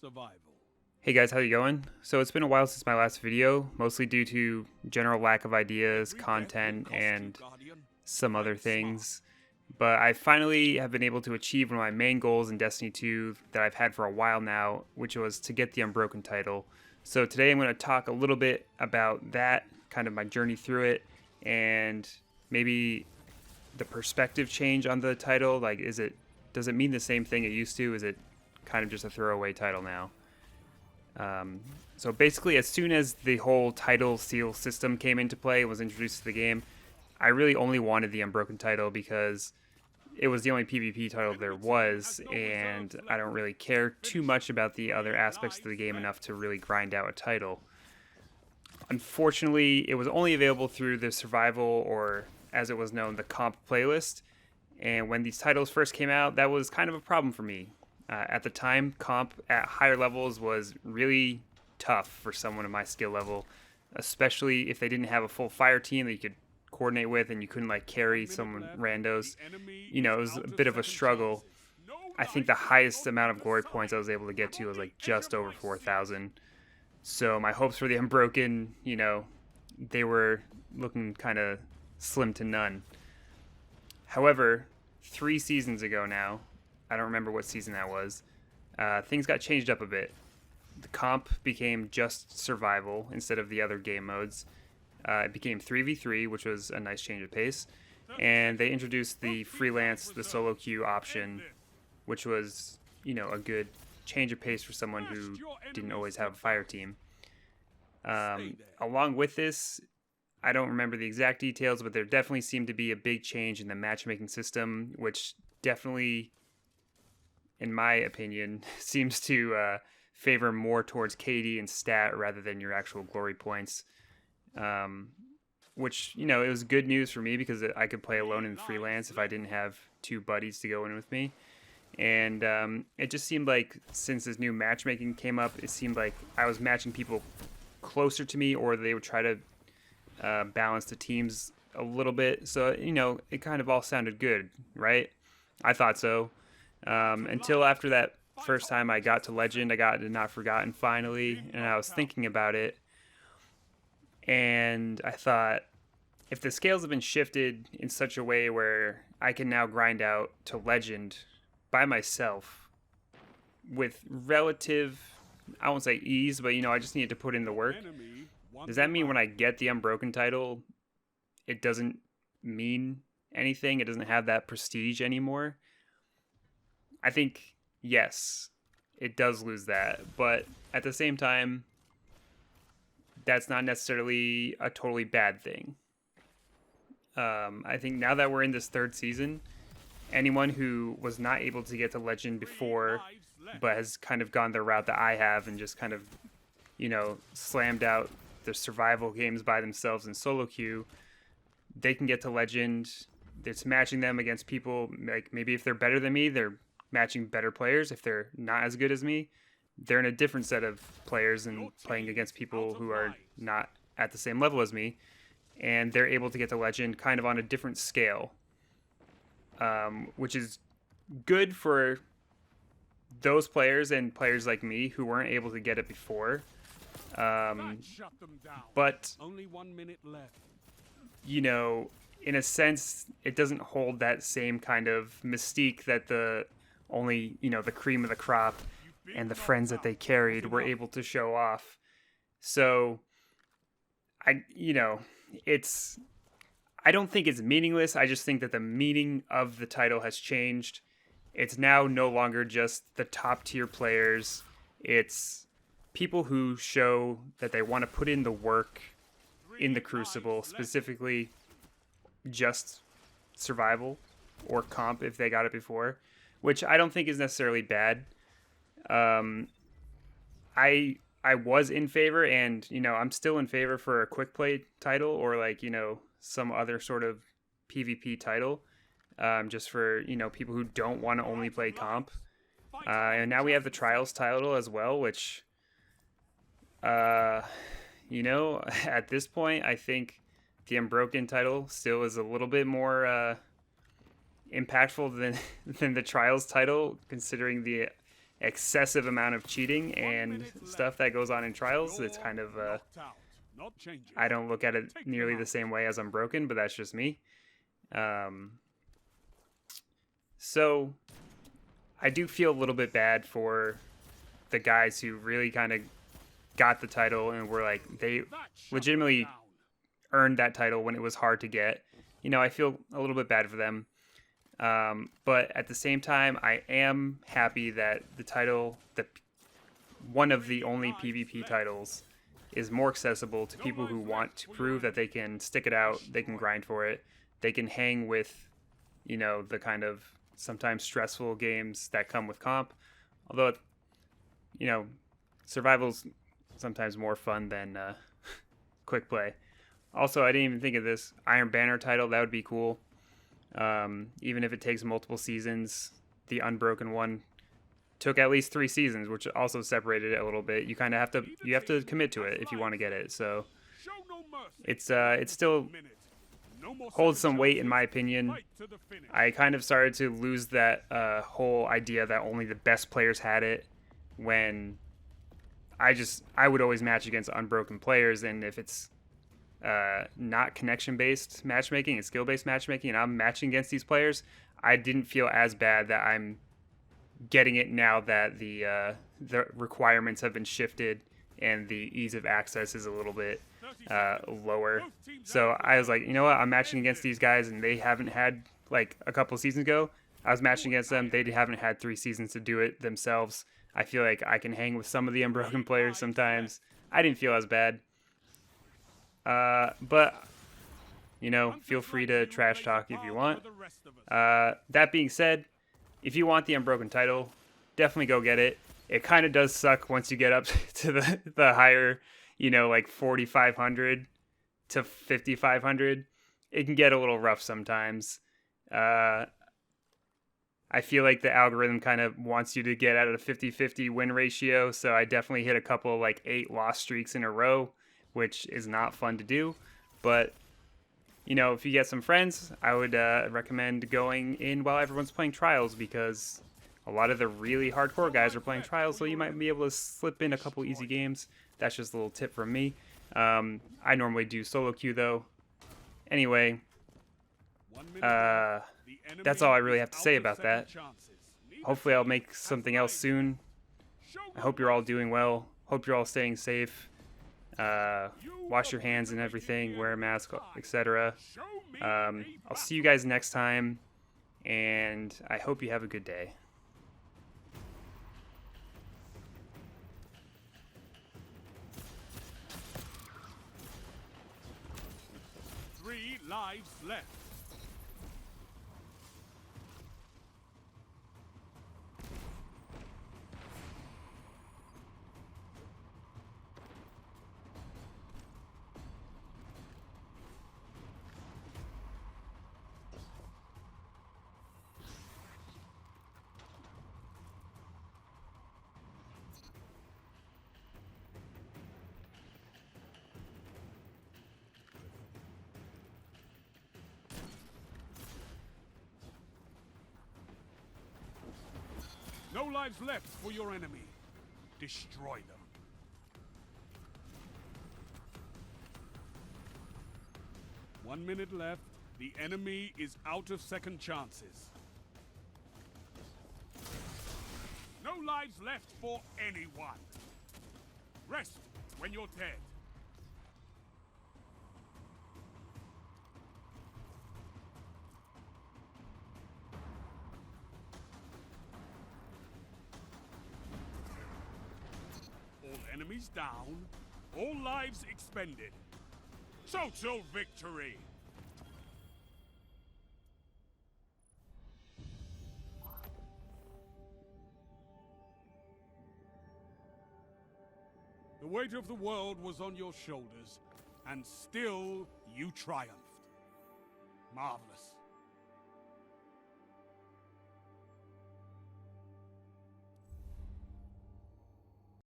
survival. Hey guys, how you going? So it's been a while since my last video, mostly due to general lack of ideas, Every death will content, cost you, and Guardian. some other Think smart. things. But I finally have been able to achieve one of my main goals in Destiny 2 that I've had for a while now, which was to get the Unbroken title. So today I'm going to talk a little bit about that, kind of my journey through it, and maybe the perspective change on the title. Like, does it mean the same thing it used to? Is it kind of just a throwaway title now? Um, so basically, as soon as the whole title seal system came into play and was introduced to the game, I really only wanted the Unbroken title because it was the only PvP title there Enemy team was, has no and reserves I left. don't really care too Finish much it. about the other 3 aspects of the lives game left. enough to really grind out a title. Unfortunately, it was only available through the survival, or as it was known, the comp playlist. And when these titles first came out, that was kind of a problem for me. At the time, comp at higher levels was really tough for someone of my skill level, especially if they didn't have a full fire team that you could coordinate with and you couldn't like carry 1 minute someone left. randos. The enemy You is know, it was a out of bit of a second struggle. chances. No I think the life left highest on amount of either glory points I side. was able to get to I'm on was the like edge just of over my seat. 4,000. So my hopes for the Unbroken, they were looking kind of slim to none. However, 3 seasons ago now, I don't remember what season that was, things got changed up a bit. The comp became just survival instead of the other game modes. It became 3v3, which was a nice change of pace. 30 And they seconds. introduced the Don't keep freelance, life the solo reserves. queue End option, this. which was, a good change of pace for someone Smashed who your didn't enemy's always have a defense. fire team. Stay there. Along with this, I don't remember the exact details, but there definitely seemed to be a big change in the matchmaking system, which definitely, in my opinion, seems to favor more towards KD and stat rather than your actual glory points. Um, which, it was good news for me because I could play alone 3 in lives freelance if I left. didn't have two buddies to go in with me. And it just seemed like since this new matchmaking came up, it seemed like I was matching people closer to me, or they would try to balance the teams a little bit. So, it kind of all sounded good, right? I thought so. To Until life. after that Fight first time I hard. got to Legend, I got to Not Forgotten finally, Big and I was knockout. thinking about it, and I thought, if the scales have been shifted in such a way where I can now grind out to Legend by myself with relative, I won't say ease, but I just needed to put in the Your work. enemy won Does the that mean when I round. get the Unbroken title, it doesn't mean anything? It doesn't have that prestige anymore? I think, yes, it does lose that. But at the same time, that's not necessarily a totally bad thing. I think now that we're in this third season, anyone who was not able to get to Legend 3 before, lives left. but has kind of gone the route that I have and just kind of, slammed out the survival games by themselves in solo queue, they can get to Legend. It's matching them against people, like maybe if they're better than me, they're matching better players. If they're not as good as me, they're in a different set of players and Your playing team's against out people of who are lives. not at the same level as me, and they're able to get to Legend kind of on a different scale, which is good for those players and players like me who weren't able to get it before. That shut them down. But, Only 1 minute left. in a sense, it doesn't hold that same kind of mystique that the only, the cream of the crop You've been and the knocked friends that out. they carried Not were enough. able to show off. So, I, you know, it's, I don't think it's meaningless. I just think that the meaning of the title has changed. It's now no longer just the top tier players. It's people who show that they want to put in the work in the 3 Crucible, lives left. specifically just survival or comp if they got it before, which I don't think is necessarily bad. Um, I was in favor, and I'm still in favor for a quick play title or like some other sort of PvP title, just for people who don't want to You're only out play of comp. lives. Fight hard. And now we have the Just Trials title as well, which uh, at this point, I think the Unbroken title still is a little bit more impactful than than the Trials title, considering the excessive amount of cheating and stuff that goes on in trials. It's kind of I don't look at it nearly the same way as Unbroken, but that's just me. So I do feel a little bit bad for the guys who really kind of got the title and were like, they legitimately earned that title when it was hard to get. You know, I feel a little bit bad for them. But at the same time, I am happy that the title, one of the only PvP titles, is more accessible to people who want to prove that they can stick it out, they can grind for it, they can hang with, you know, the kind of sometimes stressful games that come with comp. Although, you know, survival's sometimes more fun than quick play. Also, I didn't even think of this Iron Banner title. That would be cool. Even if it takes multiple seasons, the Unbroken one took at least 3 seasons, which also separated it a little bit. You kind of have to commit to it if you want to get it. So it still holds some weight in my opinion. I kind of started to lose that whole idea that only the best players had it when I would always match against Unbroken players, and if it's not connection-based matchmaking and skill-based matchmaking, and I'm matching against these players, I didn't feel as bad that I'm getting it now that the requirements have been shifted and the ease of access is a little bit lower. So I was like, you know what, I'm matching against these guys, and they haven't had, like, a couple seasons ago, I was matching against them. They haven't had 3 seasons to do it themselves. I feel like I can hang with some of the Unbroken players sometimes. I didn't feel as bad. But, you know, feel free to trash talk if you want. That being said, if you want the Unbroken title, definitely go get it. It kind of does suck once you get up to the higher, you know, like 4,500 to 5,500. It can get a little rough sometimes. I feel like the algorithm kind of wants you to get out of a 50-50 win ratio, so I definitely hit a couple of, like, 8 loss streaks in a row, which is not fun to do. But, you know, if you get some friends, I would recommend going in while everyone's playing trials, because a lot of the really hardcore guys are playing trials, so you might be able to slip in a couple easy games. That's just a little tip from me. I normally do solo queue, though. Anyway, that's all I really have to say about that. Hopefully I'll make something else soon. I hope you're all doing well. Hope you're all staying safe. Wash your hands and everything. Wear a mask, etc. I'll see you guys next time, and I hope you have a good day. Three lives left. No lives left for your enemy. Destroy them. One minute left. The enemy is out of second chances. No lives left for anyone. Rest when you're dead. All enemies down, all lives expended. Total victory! The weight of the world was on your shoulders, and still you triumphed. Marvelous.